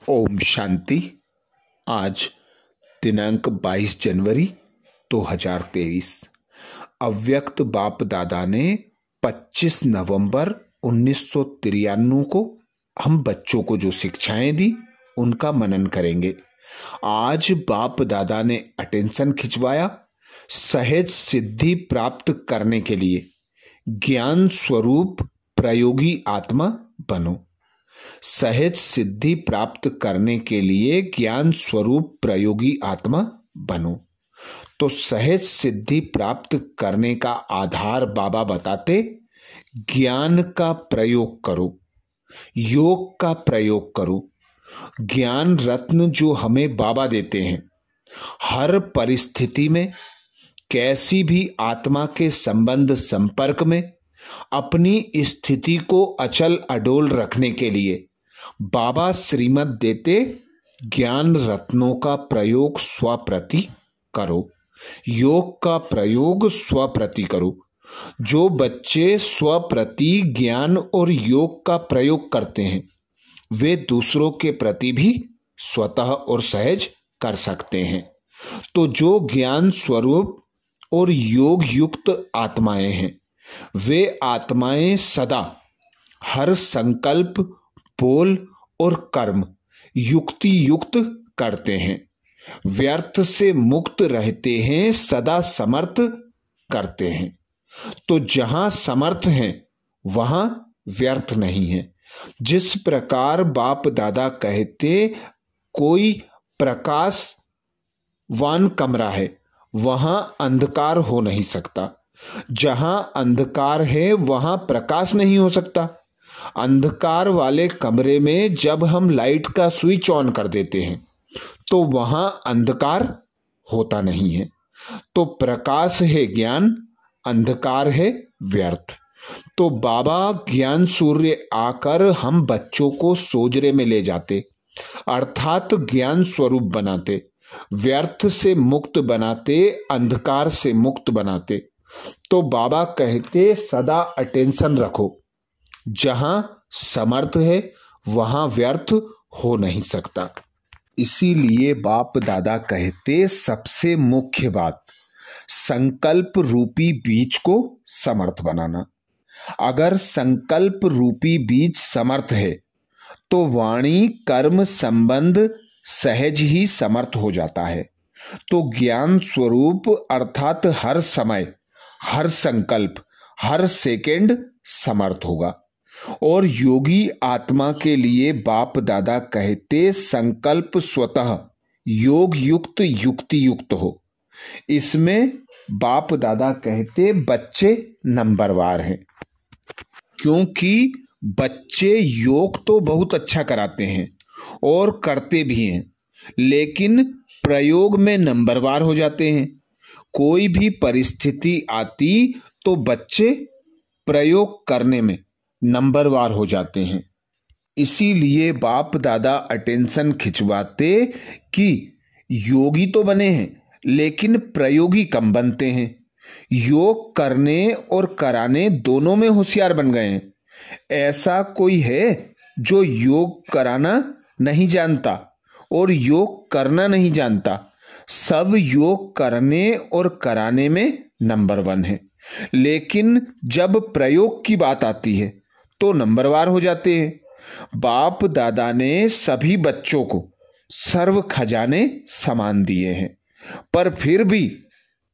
ओम शांति। आज दिनांक 22 जनवरी 2023। अव्यक्त बाप दादा ने 25 नवंबर 1993 को हम बच्चों को जो शिक्षाएं दी उनका मनन करेंगे। आज बाप दादा ने अटेंशन खिंचवाया, सहज सिद्धि प्राप्त करने के लिए ज्ञान स्वरूप प्रयोगी आत्मा बनो। सहज सिद्धि प्राप्त करने के लिए ज्ञान स्वरूप प्रयोगी आत्मा बनो। तो सहज सिद्धि प्राप्त करने का आधार बाबा बताते, ज्ञान का प्रयोग करो, योग का प्रयोग करो। ज्ञान रत्न जो हमें बाबा देते हैं, हर परिस्थिति में कैसी भी आत्मा के संबंध संपर्क में अपनी स्थिति को अचल अडोल रखने के लिए बाबा श्रीमत देते, ज्ञान रत्नों का प्रयोग स्वप्रति करो, योग का प्रयोग स्वप्रति करो। जो बच्चे स्वप्रति ज्ञान और योग का प्रयोग करते हैं वे दूसरों के प्रति भी स्वतः और सहज कर सकते हैं। तो जो ज्ञान स्वरूप और योग युक्त आत्माएं हैं वे आत्माएं सदा हर संकल्प, बोल और कर्म युक्ति युक्त करते हैं, व्यर्थ से मुक्त रहते हैं, सदा समर्थ करते हैं। तो जहां समर्थ हैं वहां व्यर्थ नहीं है। जिस प्रकार बाप दादा कहते, कोई प्रकाशवान कमरा है वहां अंधकार हो नहीं सकता, जहां अंधकार है वहां प्रकाश नहीं हो सकता। अंधकार वाले कमरे में जब हम लाइट का स्विच ऑन कर देते हैं तो वहां अंधकार होता नहीं है। तो प्रकाश है ज्ञान, अंधकार है व्यर्थ। तो बाबा ज्ञान सूर्य आकर हम बच्चों को सोजरे में ले जाते, अर्थात ज्ञान स्वरूप बनाते, व्यर्थ से मुक्त बनाते, अंधकार से मुक्त बनाते। तो बाबा कहते सदा अटेंशन रखो, जहां समर्थ है वहां व्यर्थ हो नहीं सकता। इसीलिए बाप दादा कहते सबसे मुख्य बात संकल्प रूपी बीज को समर्थ बनाना। अगर संकल्प रूपी बीज समर्थ है तो वाणी कर्म संबंध सहज ही समर्थ हो जाता है। तो ज्ञान स्वरूप अर्थात हर समय, हर संकल्प, हर सेकेंड समर्थ होगा। और योगी आत्मा के लिए बाप दादा कहते संकल्प स्वतः योग युक्त युक्ति युक्त हो। इसमें बाप दादा कहते बच्चे नंबरवार हैं, क्योंकि बच्चे योग तो बहुत अच्छा कराते हैं और करते भी हैं, लेकिन प्रयोग में नंबरवार हो जाते हैं। कोई भी परिस्थिति आती तो बच्चे प्रयोग करने में नंबरवार हो जाते हैं। इसीलिए बाप दादा अटेंशन खिंचवाते कि योगी तो बने हैं लेकिन प्रयोगी कम बनते हैं। योग करने और कराने दोनों में होशियार बन गए हैं। ऐसा कोई है जो योग कराना नहीं जानता और योग करना नहीं जानता? सब योग करने और कराने में नंबर 1 है, लेकिन जब प्रयोग की बात आती है तो नंबरवार हो जाते हैं। बाप दादा ने सभी बच्चों को सर्व खजाने समान दिए हैं, पर फिर भी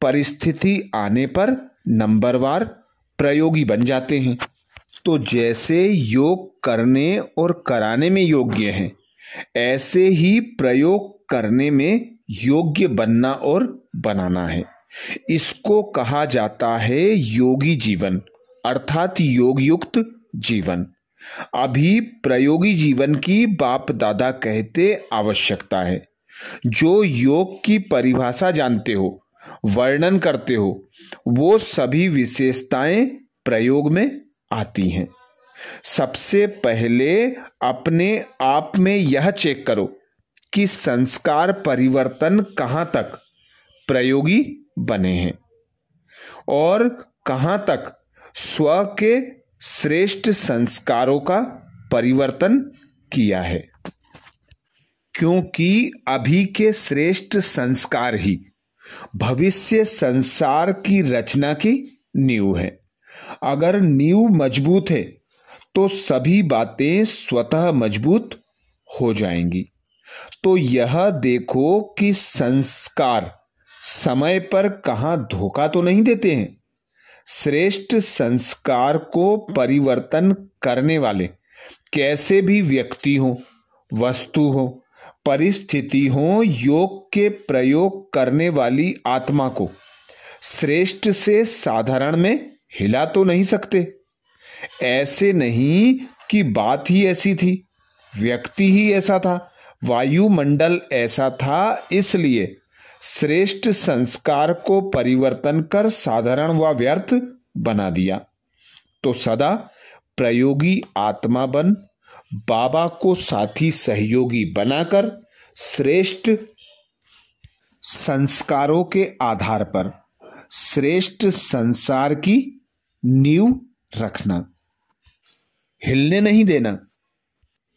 परिस्थिति आने पर नंबरवार प्रयोगी बन जाते हैं। तो जैसे योग करने और कराने में योग्य हैं, ऐसे ही प्रयोग करने में योग्य बनना और बनाना है। इसको कहा जाता है योगी जीवन, अर्थात योग युक्त जीवन। अभी प्रयोगी जीवन की बाप दादा कहते आवश्यकता है। जो योग की परिभाषा जानते हो, वर्णन करते हो, वो सभी विशेषताएं प्रयोग में आती हैं। सबसे पहले अपने आप में यह चेक करो कि संस्कार परिवर्तन कहां तक प्रयोगी बने हैं और कहां तक स्व के श्रेष्ठ संस्कारों का परिवर्तन किया है। क्योंकि अभी के श्रेष्ठ संस्कार ही भविष्य संसार की रचना की नींव है। अगर नींव मजबूत है तो सभी बातें स्वतः मजबूत हो जाएंगी। तो यह देखो कि संस्कार समय पर कहाँ धोखा तो नहीं देते हैं। श्रेष्ठ संस्कार को परिवर्तन करने वाले कैसे भी व्यक्ति हो, वस्तु हो, परिस्थिति हो, योग के प्रयोग करने वाली आत्मा को श्रेष्ठ से साधारण में हिला तो नहीं सकते। ऐसे नहीं कि बात ही ऐसी थी, व्यक्ति ही ऐसा था, वायुमंडल ऐसा था, इसलिए श्रेष्ठ संस्कार को परिवर्तन कर साधारण व व्यर्थ बना दिया। तो सदा प्रयोगी आत्मा बन बाबा को साथी सहयोगी बनाकर श्रेष्ठ संस्कारों के आधार पर श्रेष्ठ संसार की नींव रखना, हिलने नहीं देना।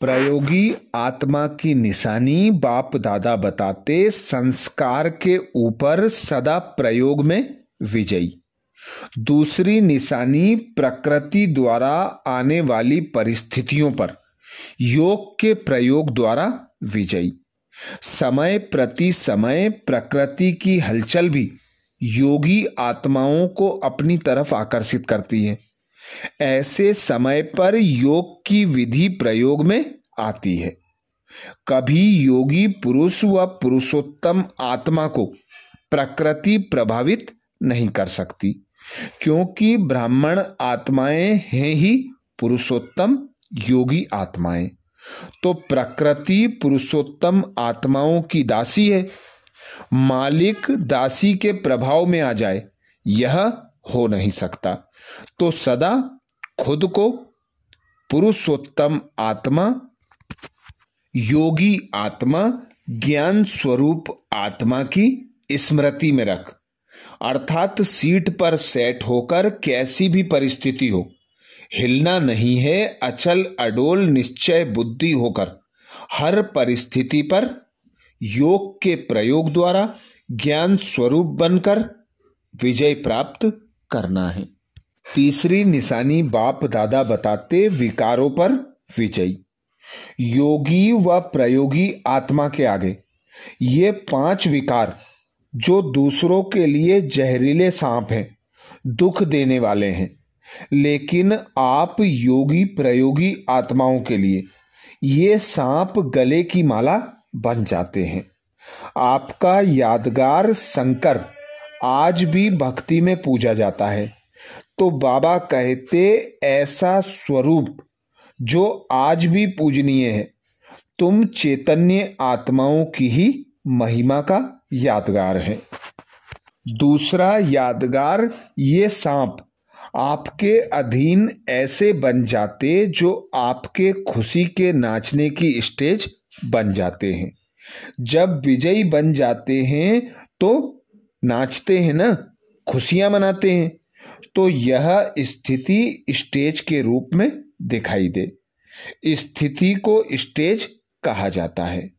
प्रयोगी आत्मा की निशानी बाप दादा बताते संस्कार के ऊपर सदा प्रयोग में विजयी। दूसरी निशानी प्रकृति द्वारा आने वाली परिस्थितियों पर योग के प्रयोग द्वारा विजयी। समय प्रति समय प्रकृति की हलचल भी योगी आत्माओं को अपनी तरफ आकर्षित करती है। ऐसे समय पर योग की विधि प्रयोग में आती है। कभी योगी पुरुष व पुरुषोत्तम आत्मा को प्रकृति प्रभावित नहीं कर सकती, क्योंकि ब्राह्मण आत्माएं हैं ही पुरुषोत्तम योगी आत्माएं। तो प्रकृति पुरुषोत्तम आत्माओं की दासी है। मालिक दासी के प्रभाव में आ जाए, यह हो नहीं सकता। तो सदा खुद को पुरुषोत्तम आत्मा, योगी आत्मा, ज्ञान स्वरूप आत्मा की स्मृति में रख, अर्थात सीट पर सेट होकर कैसी भी परिस्थिति हो हिलना नहीं है। अचल अडोल निश्चय बुद्धि होकर हर परिस्थिति पर योग के प्रयोग द्वारा ज्ञान स्वरूप बनकर विजय प्राप्त करना है। तीसरी निशानी बाप दादा बताते विकारों पर विजयी। योगी व प्रयोगी आत्मा के आगे ये 5 विकार जो दूसरों के लिए जहरीले सांप हैं, दुख देने वाले हैं, लेकिन आप योगी प्रयोगी आत्माओं के लिए ये सांप गले की माला बन जाते हैं। आपका यादगार शंकर आज भी भक्ति में पूजा जाता है। तो बाबा कहते ऐसा स्वरूप जो आज भी पूजनीय है, तुम चैतन्य आत्माओं की ही महिमा का यादगार है। दूसरा यादगार, ये सांप आपके अधीन ऐसे बन जाते जो आपके खुशी के नाचने की स्टेज बन जाते हैं। जब विजयी बन जाते हैं तो नाचते हैं ना, खुशियां मनाते हैं। तो यह स्थिति स्टेज के रूप में दिखाई दे, स्थिति को स्टेज कहा जाता है।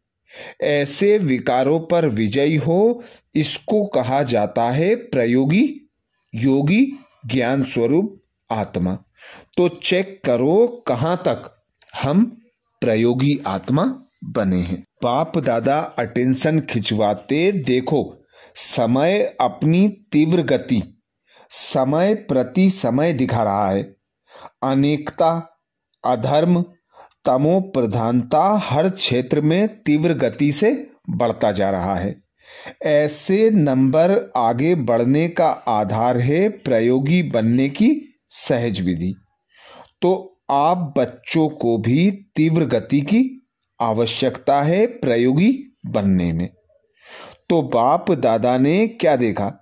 ऐसे विकारों पर विजयी हो, इसको कहा जाता है प्रयोगी योगी ज्ञान स्वरूप आत्मा। तो चेक करो कहां तक हम प्रयोगी आत्मा बने हैं। बाप दादा अटेंशन खिंचवाते देखो, समय अपनी तीव्र गति समय प्रति समय दिखा रहा है। अनेकता, अधर्म, तमो प्रधानता हर क्षेत्र में तीव्र गति से बढ़ता जा रहा है। ऐसे नंबर आगे बढ़ने का आधार है प्रयोगी बनने की सहज विधि। तो आप बच्चों को भी तीव्र गति की आवश्यकता है प्रयोगी बनने में। तो बाप दादा ने क्या देखा?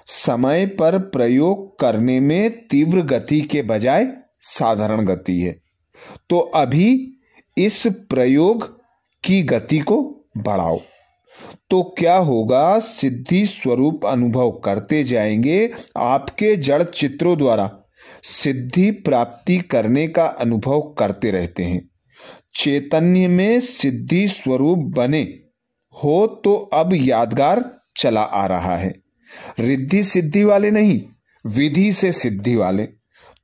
समय पर प्रयोग करने में तीव्र गति के बजाय साधारण गति है। तो अभी इस प्रयोग की गति को बढ़ाओ। तो क्या होगा? सिद्धि स्वरूप अनुभव करते जाएंगे। आपके जड़ चित्रों द्वारा सिद्धि प्राप्ति करने का अनुभव करते रहते हैं। चैतन्य में सिद्धि स्वरूप बने हो तो अब यादगार चला आ रहा है। रिद्धि सिद्धि वाले नहीं, विधि से सिद्धि वाले।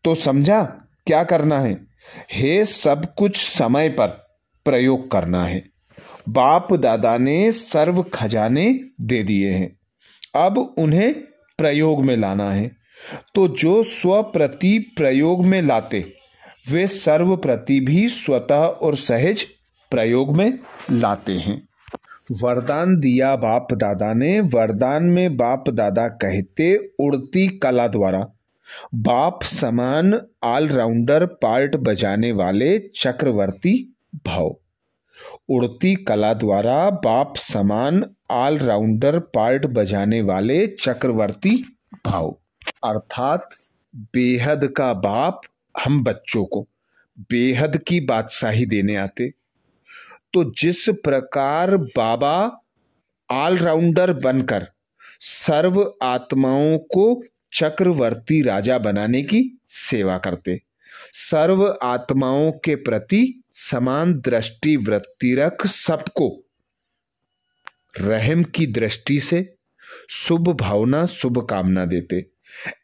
तो समझा क्या करना है? हे सब कुछ समय पर प्रयोग करना है। बाप दादा ने सर्व खजाने दे दिए हैं, अब उन्हें प्रयोग में लाना है। तो जो स्वप्रति प्रयोग में लाते वे सर्वप्रति भी स्वतः और सहज प्रयोग में लाते हैं। वरदान दिया बाप दादा ने। वरदान में बाप दादा कहते उड़ती कला द्वारा बाप समान ऑलराउंडर पार्ट बजाने वाले चक्रवर्ती भव। उड़ती कला द्वारा बाप समान ऑलराउंडर पार्ट बजाने वाले चक्रवर्ती भव, अर्थात बेहद का बाप हम बच्चों को बेहद की बादशाही देने आते। तो जिस प्रकार बाबा ऑलराउंडर बनकर सर्व आत्माओं को चक्रवर्ती राजा बनाने की सेवा करते, सर्व आत्माओं के प्रति समान दृष्टि वृत्ति रख सबको रहम की दृष्टि से शुभ भावना शुभ कामना देते,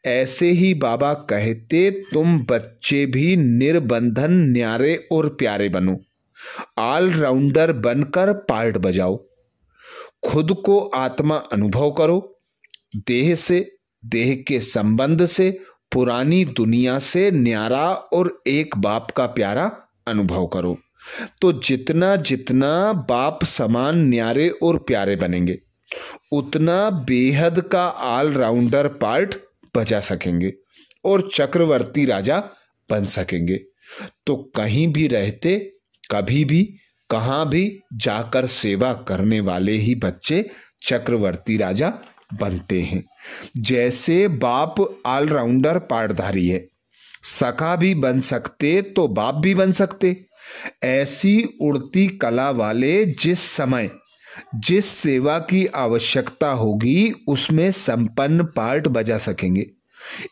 ऐसे ही बाबा कहते तुम बच्चे भी निर्बंधन न्यारे और प्यारे बनो, ऑलराउंडर बनकर पार्ट बजाओ, खुद को आत्मा अनुभव करो, देह से, देह के संबंध से, पुरानी दुनिया से न्यारा और एक बाप का प्यारा अनुभव करो। तो जितना जितना बाप समान न्यारे और प्यारे बनेंगे उतना बेहद का ऑलराउंडर पार्ट बजा सकेंगे और चक्रवर्ती राजा बन सकेंगे। तो कहीं भी रहते, कभी भी, कहां भी जाकर सेवा करने वाले ही बच्चे चक्रवर्ती राजा बनते हैं। जैसे बाप ऑलराउंडर पार्टधारी है, सखा भी बन सकते तो बाप भी बन सकते। ऐसी उड़ती कला वाले जिस समय जिस सेवा की आवश्यकता होगी उसमें संपन्न पार्ट बजा सकेंगे।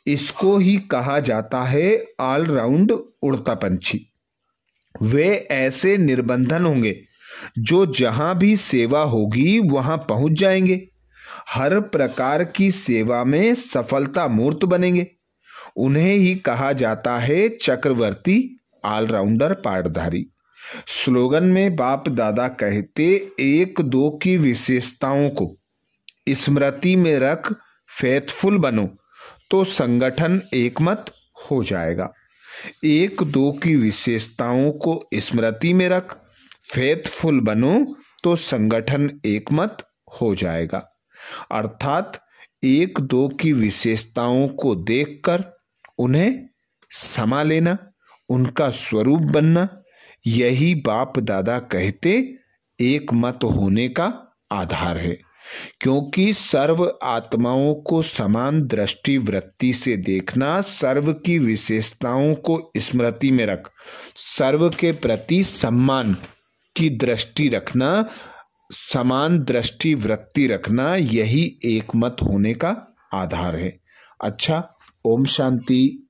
इसको ही कहा जाता है ऑलराउंड उड़ता पंछी। वे ऐसे निर्बंधन होंगे जो जहां भी सेवा होगी वहां पहुंच जाएंगे, हर प्रकार की सेवा में सफलता मूर्त बनेंगे। उन्हें ही कहा जाता है चक्रवर्ती ऑलराउंडर पार्टधारी। स्लोगन में बाप दादा कहते एक दो की विशेषताओं को स्मृति में रख फेथफुल बनो तो संगठन एकमत हो जाएगा। एक दो की विशेषताओं को स्मृति में रख फेथफुल बनो तो संगठन एकमत हो जाएगा। अर्थात एक दो की विशेषताओं को देखकर उन्हें समा लेना, उनका स्वरूप बनना, यही बाप दादा कहते एक मत होने का आधार है। क्योंकि सर्व आत्माओं को समान दृष्टि वृत्ति से देखना, सर्व की विशेषताओं को स्मृति में रख सर्व के प्रति सम्मान की दृष्टि रखना, समान दृष्टि वृत्ति रखना, यही एक मत होने का आधार है। अच्छा, ओम शांति।